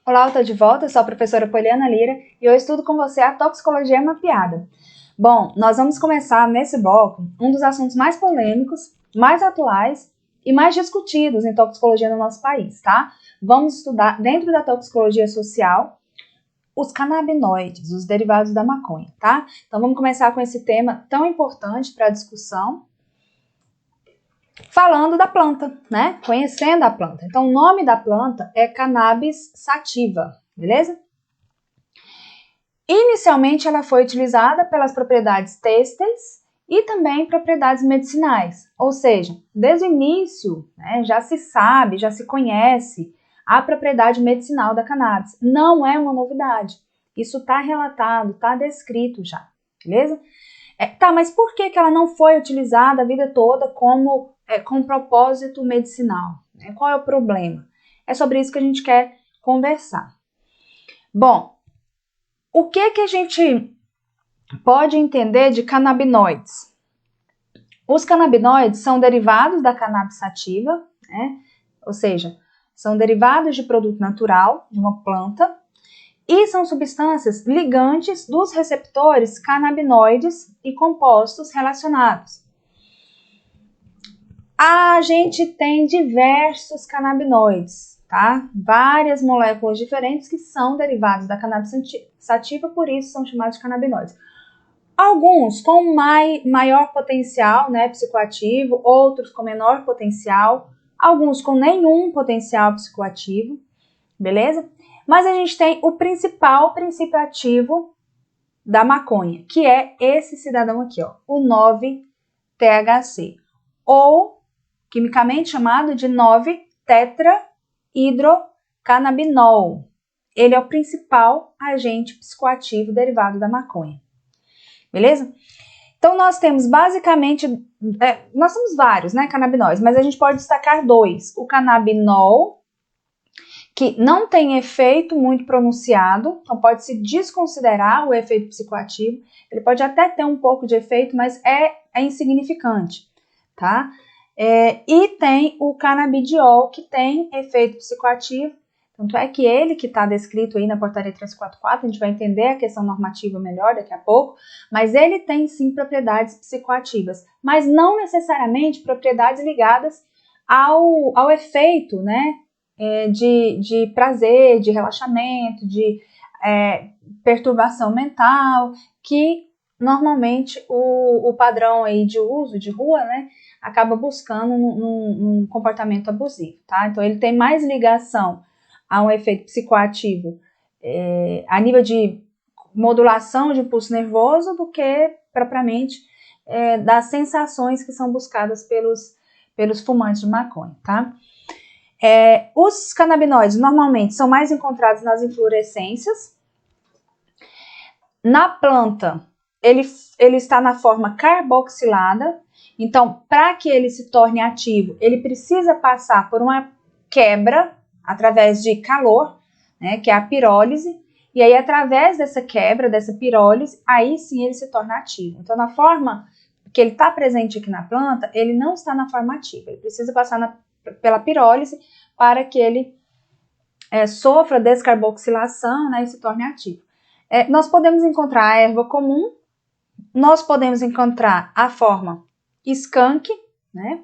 Olá, eu tô de volta, eu sou a professora Poliana Lira e eu estudo com você a toxicologia mapeada. Bom, nós vamos começar nesse bloco um dos assuntos mais polêmicos, mais atuais e mais discutidos em toxicologia no nosso país, tá? Vamos estudar dentro da toxicologia social os canabinoides, os derivados da maconha, tá? Então vamos começar com esse tema tão importante para a discussão, falando da planta, né? Conhecendo a planta. Então, o nome da planta é Cannabis sativa, beleza? Inicialmente, ela foi utilizada pelas propriedades têxteis e também propriedades medicinais. Ou seja, desde o início, né, já se sabe, já se conhece a propriedade medicinal da cannabis. Não é uma novidade. Isso está relatado, está descrito já, beleza? Mas por que ela não foi utilizada a vida toda com propósito medicinal? Qual é o problema? É sobre isso que a gente quer conversar. Bom, o que a gente pode entender de canabinoides? Os canabinoides são derivados da cannabis sativa, né? Ou seja, são derivados de produto natural, de uma planta, e são substâncias ligantes dos receptores canabinoides e compostos relacionados. A gente tem diversos canabinoides, tá? Várias moléculas diferentes que são derivados da cannabis sativa, por isso são chamados de canabinoides. Alguns com maior potencial, né, psicoativo, outros com menor potencial, alguns com nenhum potencial psicoativo, beleza? Mas a gente tem o principal princípio ativo da maconha, que é esse cidadão aqui, ó, o 9-THC, ou quimicamente chamado de 9-tetrahidrocannabinol. Ele é o principal agente psicoativo derivado da maconha, beleza? Então nós temos basicamente, nós temos vários, né, canabinóides, mas a gente pode destacar dois, o canabinol, que não tem efeito muito pronunciado, então pode-se desconsiderar o efeito psicoativo, ele pode até ter um pouco de efeito, mas é insignificante, tá? E tem o canabidiol, que tem efeito psicoativo, tanto é que ele que está descrito aí na portaria 344, a gente vai entender a questão normativa melhor daqui a pouco, mas ele tem sim propriedades psicoativas, mas não necessariamente propriedades ligadas ao efeito, né? De prazer, de relaxamento, de perturbação mental, que normalmente o padrão aí de uso de rua, né, acaba buscando num comportamento abusivo, tá? Então ele tem mais ligação a um efeito psicoativo a nível de modulação de impulso nervoso do que propriamente das sensações que são buscadas pelos fumantes de maconha, tá? Os canabinoides normalmente são mais encontrados nas inflorescências. Na planta, ele está na forma carboxilada. Então, para que ele se torne ativo, ele precisa passar por uma quebra através de calor, né, que é a pirólise. E aí, através dessa quebra, dessa pirólise, aí sim ele se torna ativo. Então, na forma que ele está presente aqui na planta, ele não está na forma ativa. Ele precisa passar pela pirólise para que ele sofra descarboxilação, né, e se torne ativo. Nós podemos encontrar a erva comum, nós podemos encontrar a forma skunk, né,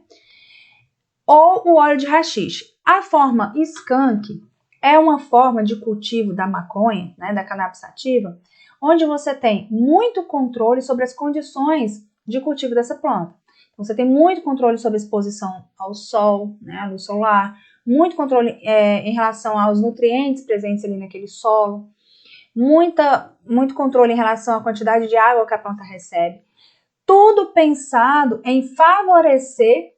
ou o óleo de haxixe. A forma skunk é uma forma de cultivo da maconha, né, da cannabis sativa, onde você tem muito controle sobre as condições de cultivo dessa planta. Então, você tem muito controle sobre a exposição ao sol, né, à luz solar, muito controle em relação aos nutrientes presentes ali naquele solo, muito controle em relação à quantidade de água que a planta recebe. Tudo pensado em favorecer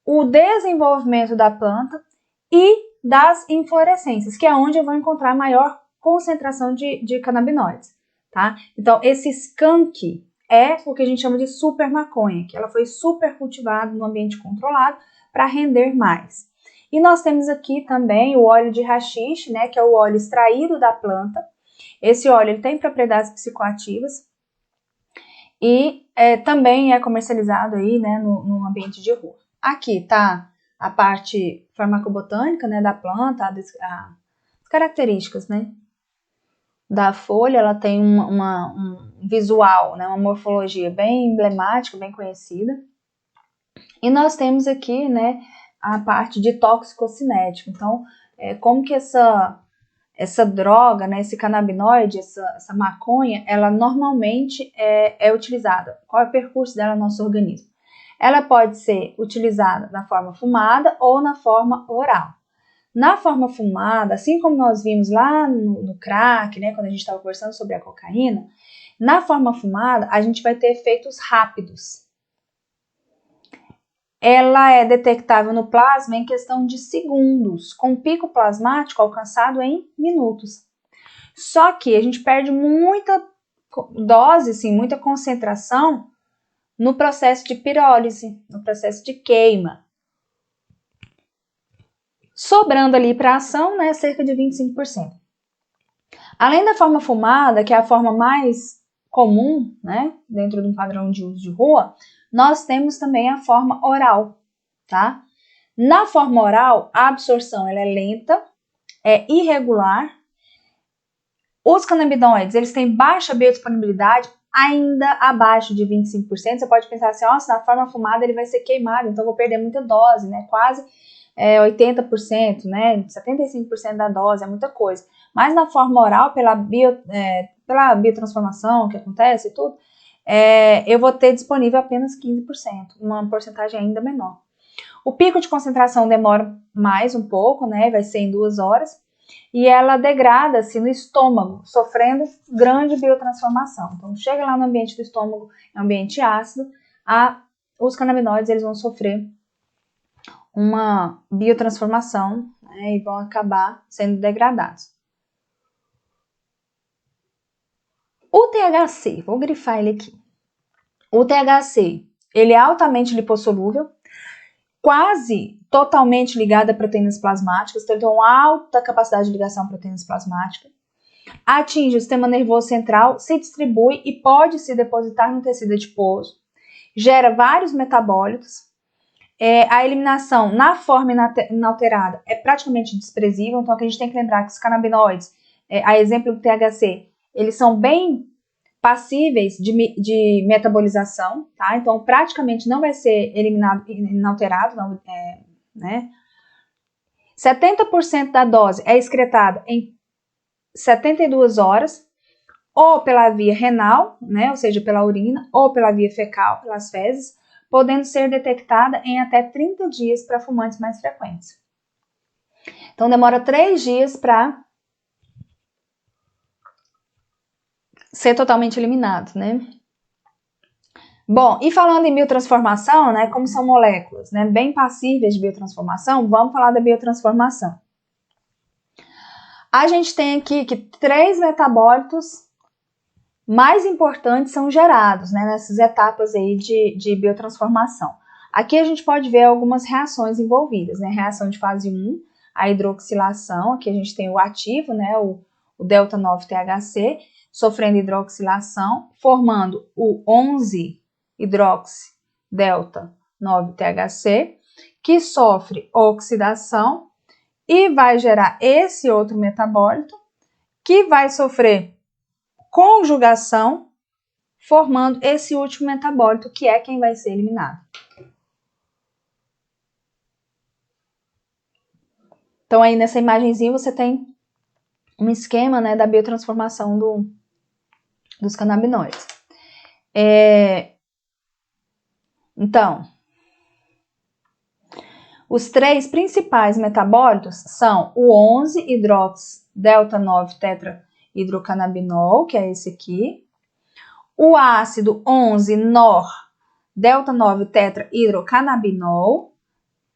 o desenvolvimento da planta e das inflorescências, que é onde eu vou encontrar maior concentração de canabinoides, tá? Então, esse skunk é o que a gente chama de super maconha, que ela foi super cultivada no ambiente controlado para render mais. E nós temos aqui também o óleo de haxixe, né, que é o óleo extraído da planta. Esse óleo ele tem propriedades psicoativas e também é comercializado aí, né, no ambiente de rua. Aqui tá a parte farmacobotânica, né, da planta, características, né? Da folha, ela tem um visual, né? Uma morfologia bem emblemática, bem conhecida. E nós temos aqui, né, a parte de toxicocinético. Então, como que essa droga, né, esse canabinoide, essa maconha, ela normalmente é utilizada? Qual é o percurso dela no nosso organismo? Ela pode ser utilizada na forma fumada ou na forma oral. Na forma fumada, assim como nós vimos lá no crack, né, quando a gente estava conversando sobre a cocaína, na forma fumada a gente vai ter efeitos rápidos. Ela é detectável no plasma em questão de segundos, com pico plasmático alcançado em minutos. Só que a gente perde muita dose, assim, muita concentração no processo de pirólise, no processo de queima. Sobrando ali para a ação, né, cerca de 25%. Além da forma fumada, que é a forma mais comum, né, dentro de um padrão de uso de rua, nós temos também a forma oral, tá? Na forma oral, a absorção ela é lenta, é irregular. Os canabinoides, eles têm baixa biodisponibilidade, ainda abaixo de 25%. Você pode pensar assim, nossa, na forma fumada ele vai ser queimado, então vou perder muita dose, né? Quase 80%, né? 75% da dose, é muita coisa. Mas na forma oral, pela biotransformação que acontece e tudo, eu vou ter disponível apenas 15%, uma porcentagem ainda menor. O pico de concentração demora mais um pouco, né? Vai ser em 2 horas. E ela degrada-se no estômago, sofrendo grande biotransformação. Então, chega lá no ambiente do estômago, é um ambiente ácido, os canabinoides eles vão sofrer uma biotransformação, né, e vão acabar sendo degradados. O THC, vou grifar ele aqui. O THC, ele é altamente lipossolúvel, quase totalmente ligado a proteínas plasmáticas, então ele tem uma alta capacidade de ligação a proteínas plasmáticas, atinge o sistema nervoso central, se distribui e pode se depositar no tecido adiposo, gera vários metabólitos, a eliminação na forma inalterada é praticamente desprezível, então aqui a gente tem que lembrar que os canabinoides, a exemplo do THC, eles são bem passíveis de metabolização, tá? Então praticamente não vai ser eliminado inalterado, não, né? 70% da dose é excretada em 72 horas, ou pela via renal, né, ou seja, pela urina, ou pela via fecal, pelas fezes, podendo ser detectada em até 30 dias para fumantes mais frequentes. Então, demora 3 dias para ser totalmente eliminado, né? Bom, e falando em biotransformação, né, como são moléculas, né, bem passíveis de biotransformação, vamos falar da biotransformação. A gente tem aqui que 3 metabólitos mais importantes são gerados, né, nessas etapas aí de biotransformação. Aqui a gente pode ver algumas reações envolvidas, né, reação de fase 1, a hidroxilação, aqui a gente tem o ativo, né, o delta 9-THC, sofrendo hidroxilação, formando o 11-hidroxi-delta-9-THC, que sofre oxidação e vai gerar esse outro metabólito, que vai sofrer conjugação, formando esse último metabólito, que é quem vai ser eliminado. Então, aí nessa imagenzinha você tem um esquema, né, da biotransformação dos canabinoides. Então, os 3 principais metabólitos são o 11-hidrox-delta-9-tetrahidrocannabinol, que é esse aqui, o ácido 11-nor-delta-9-tetrahidrocannabinol,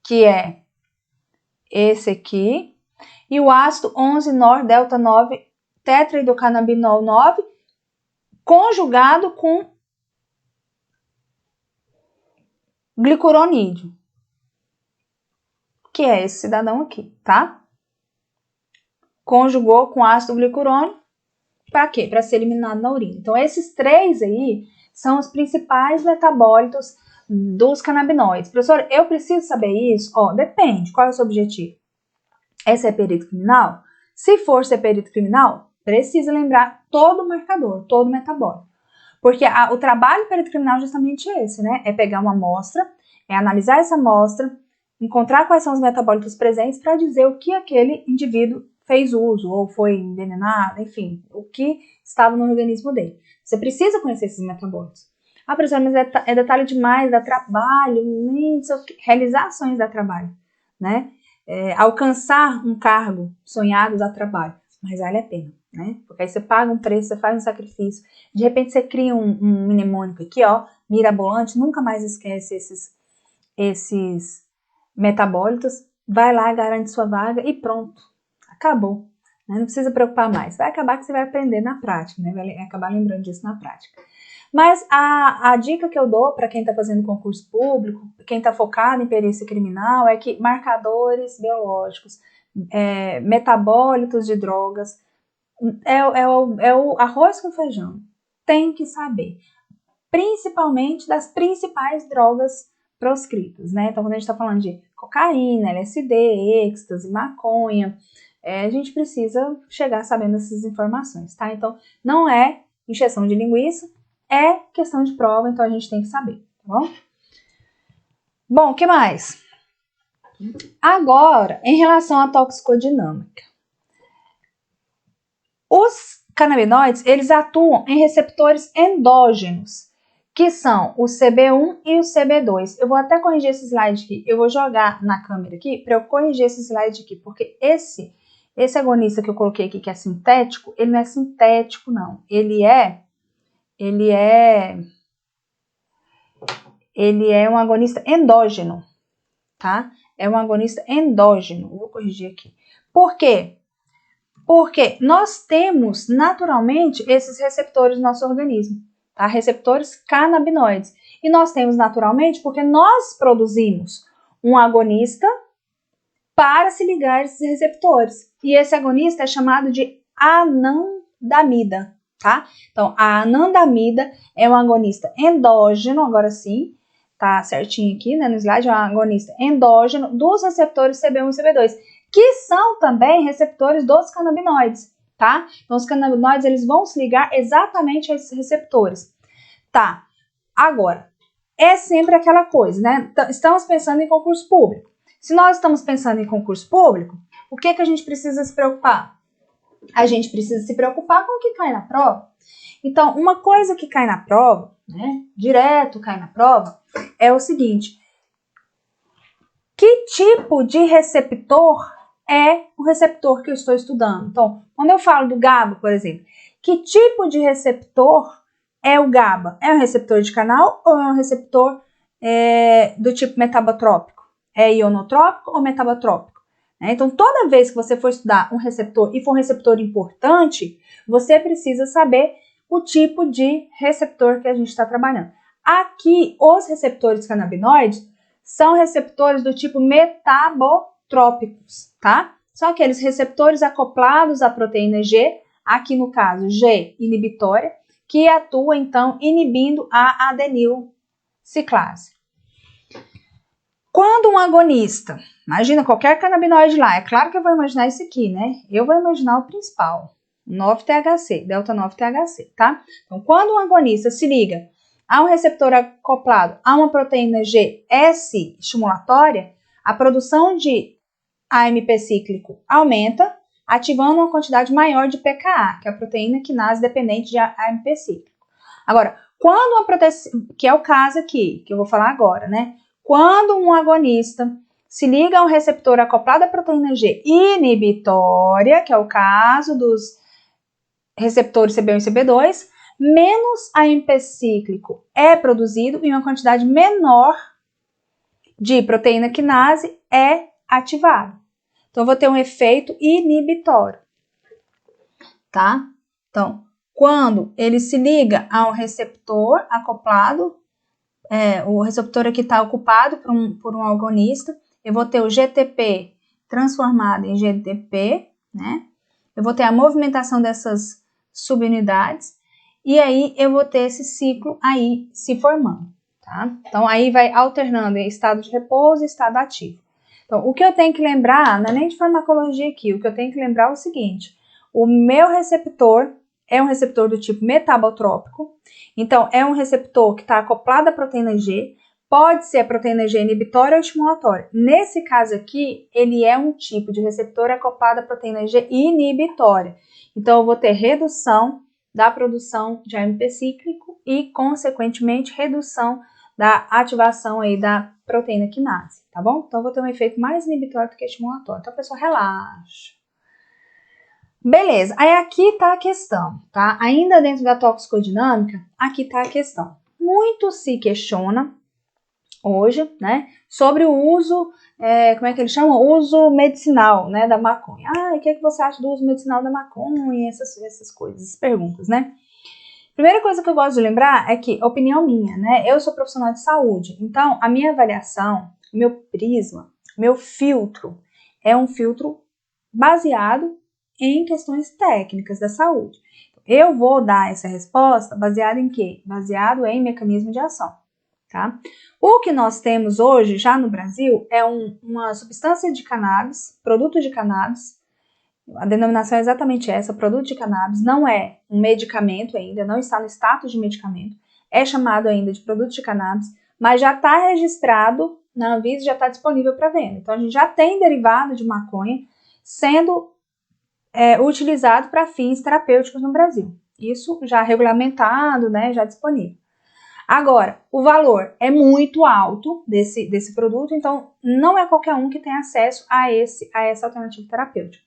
que é esse aqui, e o ácido 11-nor-delta-9-tetrahidrocannabinol 9, conjugado com glicuronídeo, que é esse cidadão aqui, tá? Conjugou com ácido glicurônico, para quê? Para ser eliminado na urina. Então, esses 3 aí são os principais metabólitos dos canabinoides. Professor, eu preciso saber isso? Depende. Qual é o seu objetivo? Esse é perito criminal? Se for ser perito criminal, precisa lembrar todo o marcador, todo o metabólico. Porque o trabalho do perito criminal é justamente esse, né? É pegar uma amostra, é analisar essa amostra, encontrar quais são os metabólitos presentes para dizer o que aquele indivíduo fez uso, ou foi envenenado, enfim, o que estava no organismo dele. Você precisa conhecer esses metabólitos. Ah, professora, mas é detalhe demais, dá trabalho, realizar ações dá trabalho, né? Alcançar um cargo sonhado dá trabalho, mas vale a pena, né? Porque aí você paga um preço, você faz um sacrifício, de repente você cria um mnemônico aqui, ó, mirabolante, nunca mais esquece esses metabólitos, vai lá, garante sua vaga e pronto, acabou. Né? Não precisa preocupar mais, vai acabar que você vai aprender na prática, né? Vai acabar lembrando disso na prática. Mas a dica que eu dou para quem está fazendo concurso público, quem está focado em perícia criminal, é que marcadores biológicos, metabólitos de drogas, é o arroz com feijão. Tem que saber. Principalmente das principais drogas proscritas, né? Então, quando a gente está falando de cocaína, LSD, êxtase, maconha, a gente precisa chegar sabendo essas informações, tá? Então, não é encheção de linguiça, é questão de prova, então a gente tem que saber, tá bom? Bom, o que mais? Agora, em relação à toxicodinâmica. Os canabinoides, eles atuam em receptores endógenos, que são o CB1 e o CB2. Eu vou até corrigir esse slide aqui, eu vou jogar na câmera aqui para eu corrigir esse slide aqui, porque esse agonista que eu coloquei aqui, que é sintético, ele não é sintético, não. Ele é um agonista endógeno, tá? É um agonista endógeno. Vou corrigir aqui. Por quê? Porque nós temos naturalmente esses receptores no nosso organismo, tá? Receptores canabinoides. E nós temos naturalmente porque nós produzimos um agonista para se ligar a esses receptores. E esse agonista é chamado de anandamida, tá? Então, a anandamida é um agonista endógeno, agora sim, tá certinho aqui, né, no slide, é um agonista endógeno dos receptores CB1 e CB2, que são também receptores dos canabinoides, tá? Então, os canabinoides, eles vão se ligar exatamente a esses receptores. Tá, agora, é sempre aquela coisa, né? Estamos pensando em concurso público. Se nós estamos pensando em concurso público, o que a gente precisa se preocupar? A gente precisa se preocupar com o que cai na prova. Então, uma coisa que cai na prova, né, direto cai na prova, é o seguinte: que tipo de receptor é o receptor que eu estou estudando? Então, quando eu falo do GABA, por exemplo, que tipo de receptor é o GABA? É um receptor de canal ou é um receptor do tipo metabotrópico? É ionotrópico ou metabotrópico? Então, toda vez que você for estudar um receptor e for um receptor importante, você precisa saber o tipo de receptor que a gente está trabalhando. Aqui, os receptores canabinoides são receptores do tipo metabotrópicos, tá? São aqueles receptores acoplados à proteína G, aqui no caso G inibitória, que atua então inibindo a adenilciclase. Quando um agonista, imagina qualquer canabinoide lá, é claro que eu vou imaginar isso aqui, né? Eu vou imaginar o principal, 9-THC, delta 9-THC, tá? Então, quando um agonista se liga a um receptor acoplado a uma proteína G S estimulatória, a produção de AMP cíclico aumenta, ativando uma quantidade maior de pKa, que é a proteína quinase dependente de AMP cíclico. Agora, quando uma proteína, que é o caso aqui, que eu vou falar agora, né? Quando um agonista se liga a um receptor acoplado à proteína G inibitória, que é o caso dos receptores CB1 e CB2, menos AMP cíclico é produzido e uma quantidade menor de proteína quinase é ativada. Então, eu vou ter um efeito inibitório, tá? Então, quando ele se liga a um receptor acoplado, o receptor aqui está ocupado por um agonista, eu vou ter o GTP transformado em GTP, né? Eu vou ter a movimentação dessas subunidades e aí eu vou ter esse ciclo aí se formando, tá? Então, aí vai alternando em estado de repouso e estado ativo. Então, o que eu tenho que lembrar, não é nem de farmacologia aqui, o que eu tenho que lembrar é o seguinte, o meu receptor é um receptor do tipo metabotrópico, então é um receptor que está acoplado à proteína G, pode ser a proteína G inibitória ou estimulatória. Nesse caso aqui, ele é um tipo de receptor acoplado à proteína G inibitória. Então, eu vou ter redução da produção de AMP cíclico e, consequentemente, redução da ativação aí da proteína quinase, tá bom? Então, eu vou ter um efeito mais inibitório do que estimulatório. Então, a pessoa relaxa. Beleza, aí aqui tá a questão, tá? Ainda dentro da toxicodinâmica, aqui tá a questão. Muito se questiona hoje, né, sobre o uso, como é que eles chamam? Uso medicinal, né, da maconha. Ah, e o que você acha do uso medicinal da maconha? Essas coisas, essas perguntas, né? Primeira coisa que eu gosto de lembrar é que, opinião minha, né, eu sou profissional de saúde, então a minha avaliação, meu prisma, meu filtro, é um filtro baseado em questões técnicas da saúde. Eu vou dar essa resposta baseada em quê? Baseado em mecanismo de ação, tá? O que nós temos hoje, já no Brasil, é uma substância de cannabis, produto de cannabis, a denominação é exatamente essa, produto de cannabis, não é um medicamento ainda, não está no status de medicamento, é chamado ainda de produto de cannabis, mas já está registrado na Anvisa, já está disponível para venda. Então, a gente já tem derivado de maconha sendo utilizado para fins terapêuticos no Brasil. Isso já regulamentado, né, já disponível. Agora, o valor é muito alto desse produto, então não é qualquer um que tem acesso a essa alternativa terapêutica.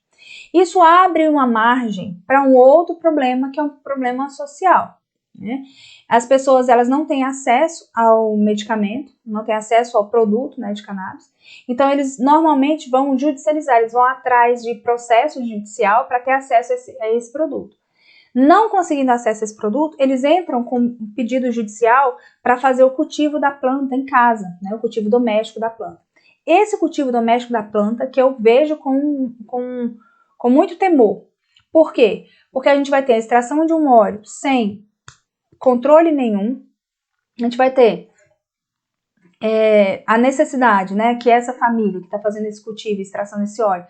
Isso abre uma margem para um outro problema, que é um problema social, né? As pessoas, elas não têm acesso ao medicamento, não têm acesso ao produto, né, de cannabis, então eles normalmente vão judicializar, eles vão atrás de processo judicial para ter acesso a esse produto. Não conseguindo acesso a esse produto, eles entram com um pedido judicial para fazer o cultivo da planta em casa, né, o cultivo doméstico da planta. Esse cultivo doméstico da planta que eu vejo com muito temor. Por quê? Porque a gente vai ter a extração de um óleo sem controle nenhum, a gente vai ter a necessidade, né, que essa família que está fazendo esse cultivo e extração desse óleo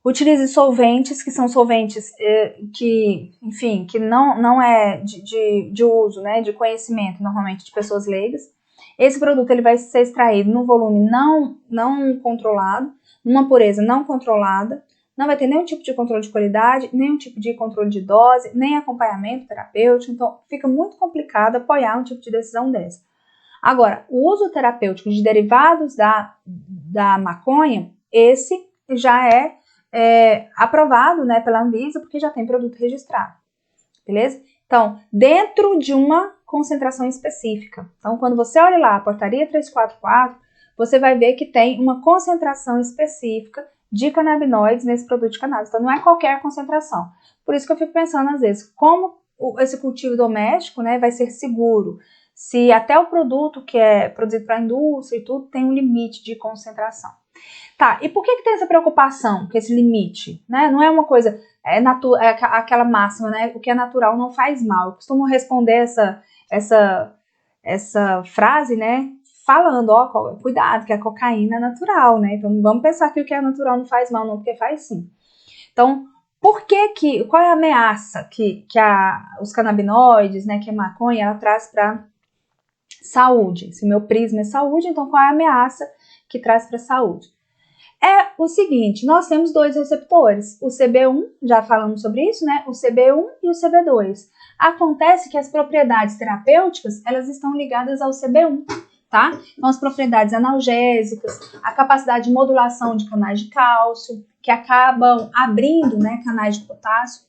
utilize solventes, que são solventes que, enfim, que não é de uso, né, de conhecimento, normalmente, de pessoas leigas. Esse produto ele vai ser extraído num volume não controlado, numa pureza não controlada, não vai ter nenhum tipo de controle de qualidade, nenhum tipo de controle de dose, nem acompanhamento terapêutico, então fica muito complicado apoiar um tipo de decisão dessa. Agora, o uso terapêutico de derivados da maconha, esse já é aprovado, né, pela Anvisa, porque já tem produto registrado, beleza? Então, dentro de uma concentração específica. Então, quando você olha lá a portaria 344, você vai ver que tem uma concentração específica de canabinoides nesse produto de cannabis. Então, não é qualquer concentração. Por isso que eu fico pensando, às vezes, como esse cultivo doméstico, né, vai ser seguro, se até o produto que é produzido para a indústria e tudo tem um limite de concentração. Tá, e por que tem essa preocupação com esse limite? Né? Não é uma coisa, aquela máxima, né? O que é natural não faz mal. Eu costumo responder essa frase, né? Falando, ó, cuidado, que a cocaína é natural, né? Então, não vamos pensar que o que é natural não faz mal, não, porque faz sim. Então, qual é a ameaça que os canabinoides, né, que a maconha, ela traz para saúde? Se o meu prisma é saúde, então qual é a ameaça que traz para a saúde? É o seguinte, nós temos dois receptores, o CB1, já falamos sobre isso, né? O CB1 e o CB2. Acontece que as propriedades terapêuticas, elas estão ligadas ao CB1, tá? Então, as propriedades analgésicas, a capacidade de modulação de canais de cálcio, que acabam abrindo, né, canais de potássio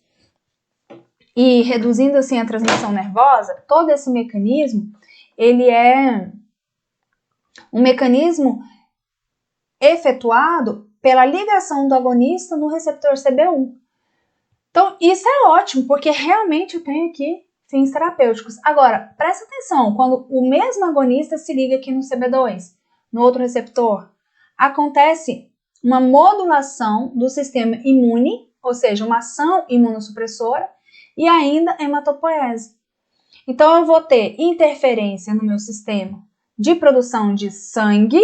e reduzindo, assim, a transmissão nervosa. Todo esse mecanismo, ele é um mecanismo efetuado pela ligação do agonista no receptor CB1. Então, isso é ótimo, porque realmente eu tenho aqui fins terapêuticos. Agora, presta atenção, quando o mesmo agonista se liga aqui no CB2, no outro receptor, acontece uma modulação do sistema imune, ou seja, uma ação imunossupressora, e ainda hematopoese. Então, eu vou ter interferência no meu sistema de produção de sangue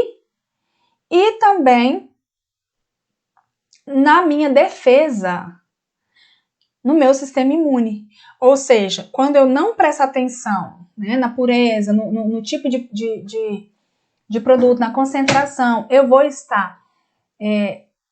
e também na minha defesa, no meu sistema imune. Ou seja, quando eu não presto atenção, né, na pureza, no tipo de produto, na concentração, eu vou estar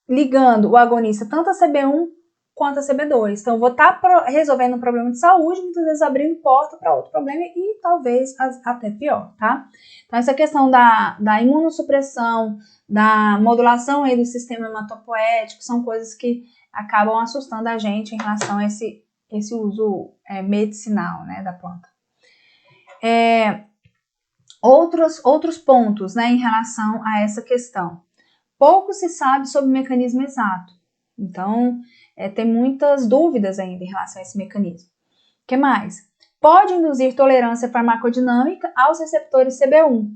ligando o agonista tanto a CB1 quanto a CB2. Então, eu vou estar resolvendo um problema de saúde, muitas vezes abrindo porta para outro problema e talvez até pior, tá? Então, essa questão da imunossupressão, da modulação aí do sistema hematopoético, são coisas que acabam assustando a gente em relação a esse uso medicinal, né, da planta. Outros pontos, né, em relação a essa questão. Pouco se sabe sobre o mecanismo exato. Então, tem muitas dúvidas ainda em relação a esse mecanismo. O que mais? Pode induzir tolerância farmacodinâmica aos receptores CB1.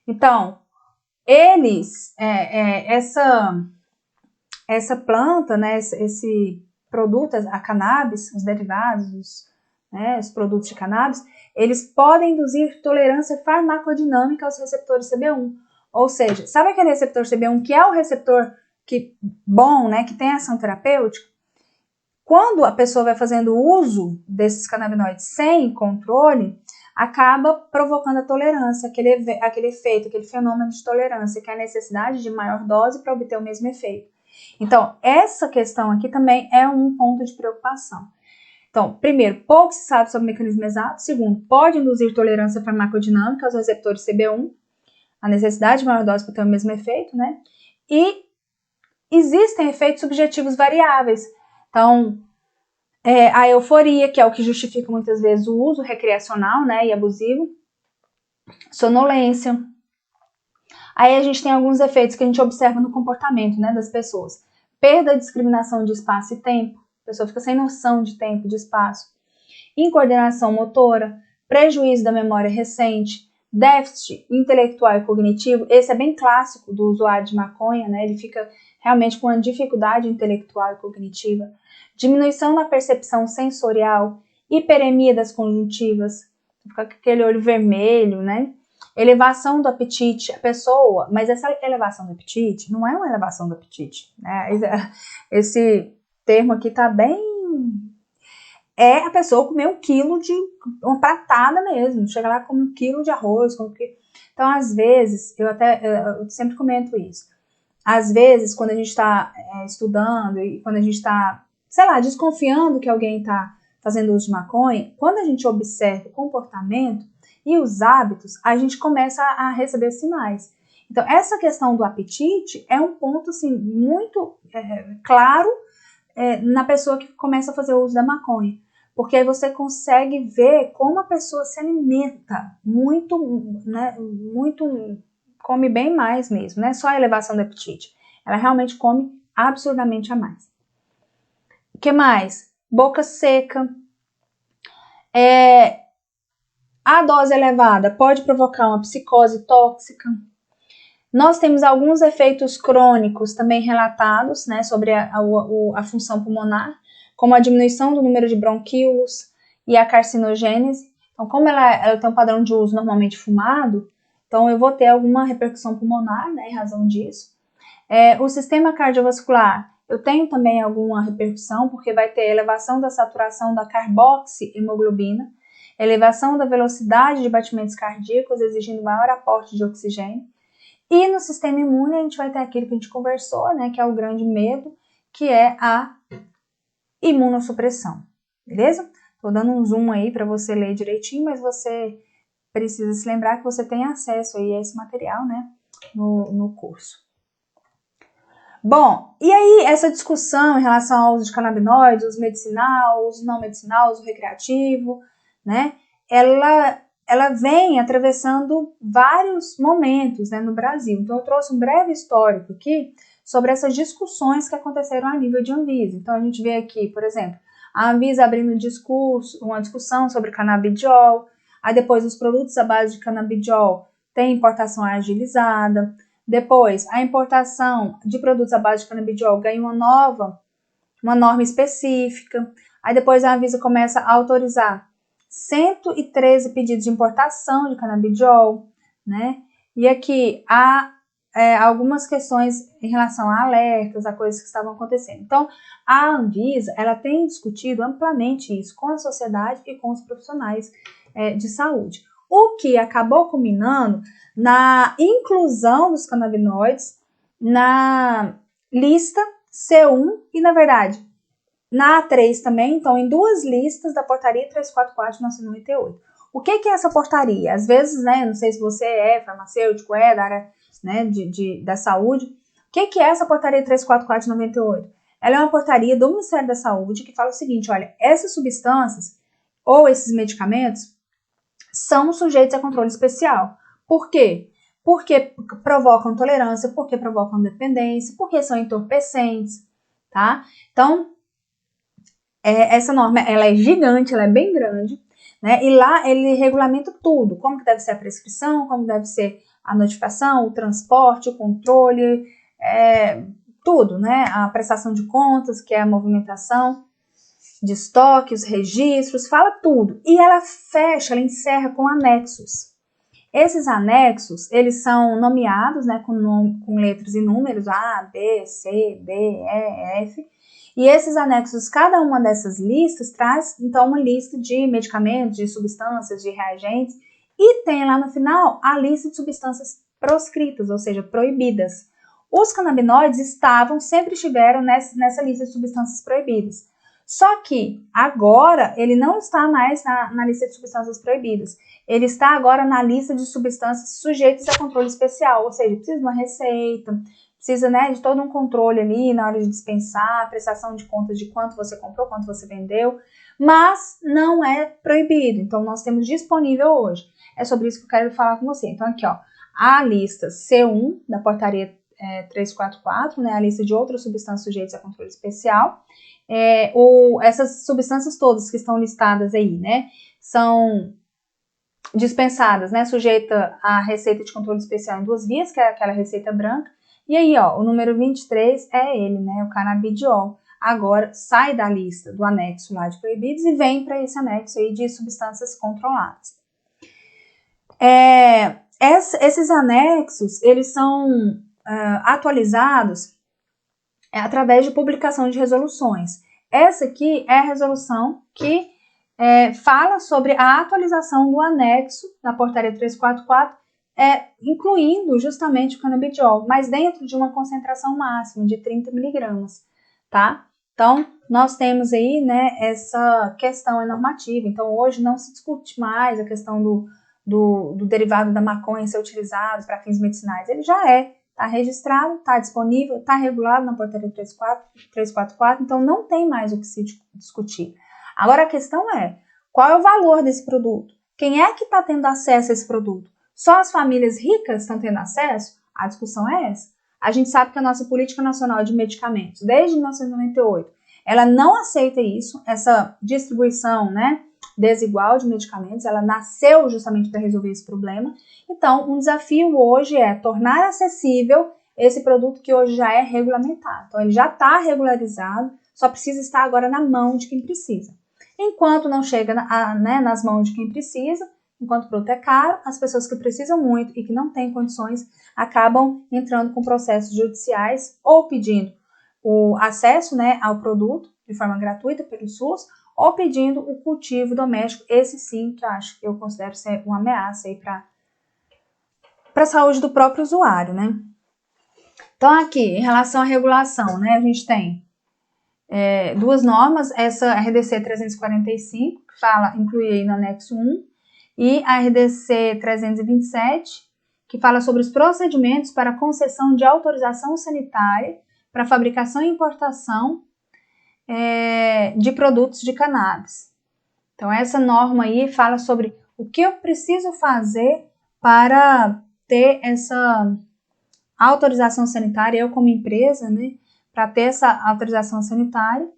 Então, essa planta, né, esse produto, a cannabis, os derivados, né, os produtos de cannabis, eles podem induzir tolerância farmacodinâmica aos receptores CB1. Ou seja, sabe aquele receptor CB1 que é o receptor bom, né, que tem ação terapêutica? Quando a pessoa vai fazendo uso desses canabinoides sem controle, acaba provocando a tolerância, aquele efeito, aquele fenômeno de tolerância, que é a necessidade de maior dose para obter o mesmo efeito. Então, essa questão aqui também é um ponto de preocupação. Então, primeiro, pouco se sabe sobre o mecanismo exato. Segundo, pode induzir tolerância farmacodinâmica aos receptores CB1, a necessidade de maior dose para ter o mesmo efeito, né? E existem efeitos subjetivos variáveis. Então, a euforia, que é o que justifica muitas vezes o uso recreacional, né, e abusivo. Sonolência. Aí a gente tem alguns efeitos que a gente observa no comportamento, né, das pessoas. Perda de discriminação de espaço e tempo. A pessoa fica sem noção de tempo e de espaço. Incoordenação motora, prejuízo da memória recente, déficit intelectual e cognitivo. Esse é bem clássico do usuário de maconha, né? Ele fica realmente com uma dificuldade intelectual e cognitiva. Diminuição na percepção sensorial, hiperemia das conjuntivas, fica com aquele olho vermelho, né? Elevação do apetite, a pessoa, mas essa elevação do apetite não é uma elevação do apetite, né? Esse termo aqui tá bem... a pessoa comer 1 quilo de uma pratada mesmo, chega lá e come 1 quilo de arroz, então às vezes, eu sempre comento isso, às vezes quando a gente está estudando e quando a gente está, sei lá, desconfiando que alguém está fazendo uso de maconha, quando a gente observa o comportamento e os hábitos, a gente começa a receber sinais. Então essa questão do apetite é um ponto assim, muito claro na pessoa que começa a fazer o uso da maconha, porque aí você consegue ver como a pessoa se alimenta muito, né, come bem mais mesmo, não é só a elevação do apetite, ela realmente come absurdamente a mais. O que mais? Boca seca. A dose elevada pode provocar uma psicose tóxica. Nós temos alguns efeitos crônicos também relatados, né, sobre a função pulmonar, como a diminuição do número de bronquíolos e a carcinogênese. Então, como ela tem um padrão de uso normalmente fumado, então eu vou ter alguma repercussão pulmonar, né, em razão disso. O sistema cardiovascular, eu tenho também alguma repercussão, porque vai ter elevação da saturação da carboxihemoglobina, elevação da velocidade de batimentos cardíacos, exigindo maior aporte de oxigênio. E no sistema imune a gente vai ter aquilo que a gente conversou, né, que é o grande medo, que é a imunossupressão, beleza? Tô dando um zoom aí para você ler direitinho, mas você precisa se lembrar que você tem acesso aí a esse material, né, no curso. Bom, e aí essa discussão em relação ao uso de canabinoides, uso medicinal, uso não medicinal, uso recreativo, né, ela vem atravessando vários momentos, né, no Brasil. Então, eu trouxe um breve histórico aqui sobre essas discussões que aconteceram a nível de Anvisa. Então, a gente vê aqui, por exemplo, a Anvisa abrindo uma discussão sobre canabidiol, aí depois os produtos à base de canabidiol têm importação agilizada, depois a importação de produtos à base de canabidiol ganha uma norma específica, aí depois a Anvisa começa a autorizar 113 pedidos de importação de canabidiol, né? E aqui a algumas questões em relação a alertas, a coisas que estavam acontecendo. Então, a Anvisa, ela tem discutido amplamente isso com a sociedade e com os profissionais de saúde, o que acabou culminando na inclusão dos canabinoides na lista C1 e, na verdade, na A3 também, então, em duas listas da portaria 344 de 1998. O que é essa portaria? Às vezes, né, não sei se você é farmacêutico, da área, né, da saúde. O que é essa portaria 344 de 98? Ela é uma portaria do Ministério da Saúde que fala o seguinte, olha, essas substâncias ou esses medicamentos são sujeitos a controle especial. Por quê? Porque provocam tolerância, porque provocam dependência, porque são entorpecentes, tá? Então, essa norma, ela é gigante, ela é bem grande, né? E lá ele regulamenta tudo, como que deve ser a prescrição, como deve ser a notificação, o transporte, o controle, tudo, né? A prestação de contas, que é a movimentação de estoque, os registros, fala tudo. E ela fecha, ela encerra com anexos. Esses anexos, eles são nomeados, né, com letras e números, A, B, C, D, E, F. E esses anexos, cada uma dessas listas traz, então, uma lista de medicamentos, de substâncias, de reagentes. E tem lá no final a lista de substâncias proscritas, ou seja, proibidas. Os canabinoides sempre estiveram nessa lista de substâncias proibidas. Só que agora ele não está mais na lista de substâncias proibidas. Ele está agora na lista de substâncias sujeitas a controle especial, ou seja, precisa de uma receita, precisa, né, de todo um controle ali na hora de dispensar, prestação de contas de quanto você comprou, quanto você vendeu, mas não é proibido. Então, nós temos disponível hoje. É sobre isso que eu quero falar com você. Então, aqui, ó, a lista C1 da portaria 344, né, a lista de outras substâncias sujeitas a controle especial. Essas substâncias todas que estão listadas aí, né, são dispensadas, né, sujeita à receita de controle especial em 2 vias, que é aquela receita branca. E aí, ó, o número 23 é ele, né, o canabidiol. Agora sai da lista do anexo lá de proibidos e vem para esse anexo aí de substâncias controladas. Esses anexos, eles são atualizados através de publicação de resoluções. Essa aqui é a resolução que fala sobre a atualização do anexo da portaria 344, incluindo justamente o canabidiol, mas dentro de uma concentração máxima de 30 miligramas, tá? Então, nós temos aí, né, essa questão normativa. Então, hoje não se discute mais a questão do derivado da maconha ser utilizado para fins medicinais. Ele já está registrado, está disponível, está regulado na portaria 344, então não tem mais o que se discutir. Agora a questão é, qual é o valor desse produto? Quem é que está tendo acesso a esse produto? Só as famílias ricas estão tendo acesso? A discussão é essa. A gente sabe que a nossa Política Nacional de Medicamentos, desde 1998, ela não aceita isso, essa distribuição, né, desigual de medicamentos, ela nasceu justamente para resolver esse problema. Então, um desafio hoje é tornar acessível esse produto que hoje já é regulamentado. Então, ele já está regularizado, só precisa estar agora na mão de quem precisa. Enquanto não chega nas mãos de quem precisa, enquanto o produto é caro, as pessoas que precisam muito e que não têm condições acabam entrando com processos judiciais ou pedindo o acesso, né, ao produto de forma gratuita pelo SUS, ou pedindo o cultivo doméstico, esse sim que eu considero ser uma ameaça aí para a saúde do próprio usuário, né? Então aqui, em relação à regulação, né, a gente tem 2 normas, essa RDC 345, que fala, inclui aí no anexo 1, e a RDC 327, que fala sobre os procedimentos para concessão de autorização sanitária para fabricação e importação de produtos de cannabis. Então, essa norma aí fala sobre o que eu preciso fazer para ter essa autorização sanitária, eu como empresa, né, para ter essa autorização sanitária,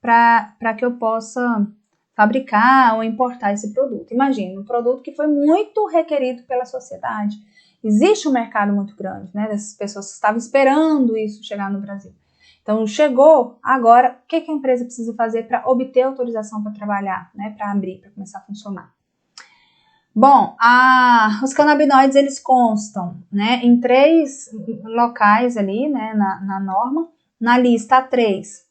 para que eu possa fabricar ou importar esse produto. Imagina, um produto que foi muito requerido pela sociedade. Existe um mercado muito grande, né, dessas pessoas que estavam esperando isso chegar no Brasil. Então, chegou, agora, o que a empresa precisa fazer para obter autorização para trabalhar, né, para abrir, para começar a funcionar? Bom, os canabinoides, eles constam, né, em 3 locais ali, né, na norma. Na lista A3,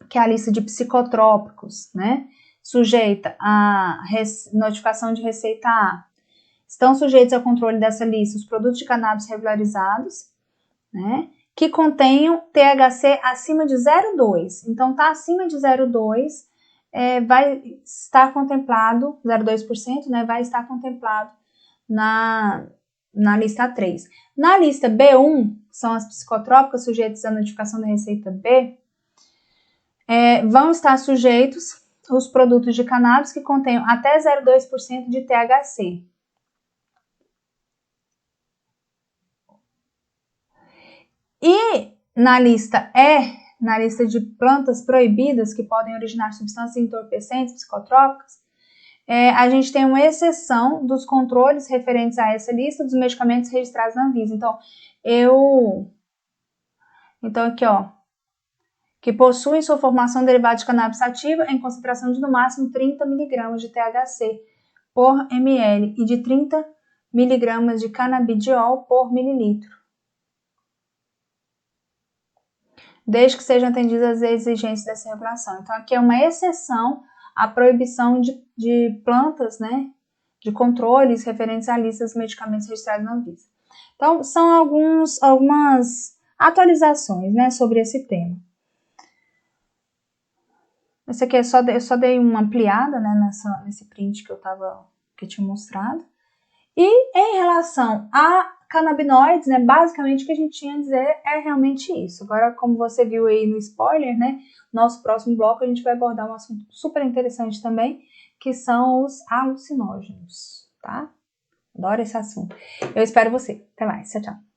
que é a lista de psicotrópicos, né, sujeita a notificação de receita A. Estão sujeitos ao controle dessa lista os produtos de cannabis regularizados, né, que contenham THC acima de 0,2. Então, tá acima de 0,2, vai estar contemplado, 0,2%, né, vai estar contemplado na lista 3. Na lista B1, são as psicotrópicas sujeitas à notificação da receita B, vão estar sujeitos os produtos de cannabis que contenham até 0,2% de THC. E na lista E, na lista de plantas proibidas que podem originar substâncias entorpecentes psicotrópicas, a gente tem uma exceção dos controles referentes a essa lista dos medicamentos registrados na Anvisa. Então aqui, ó, que possuem sua formação derivada de cannabis sativa em concentração de no máximo 30 mg de THC por ml e de 30 mg de canabidiol por mililitro, desde que sejam atendidas as exigências dessa regulação. Então, aqui é uma exceção à proibição de plantas, né, de controles referentes à lista dos medicamentos registrados na Anvisa. Então, são algumas atualizações, né, sobre esse tema. Esse aqui eu só dei uma ampliada, né, nesse print que eu tinha mostrado. E em relação a canabinoides, né, basicamente o que a gente tinha a dizer é realmente isso. Agora, como você viu aí no spoiler, né, nosso próximo bloco a gente vai abordar um assunto super interessante também, que são os alucinógenos, tá? Adoro esse assunto. Eu espero você. Até mais. Tchau, tchau.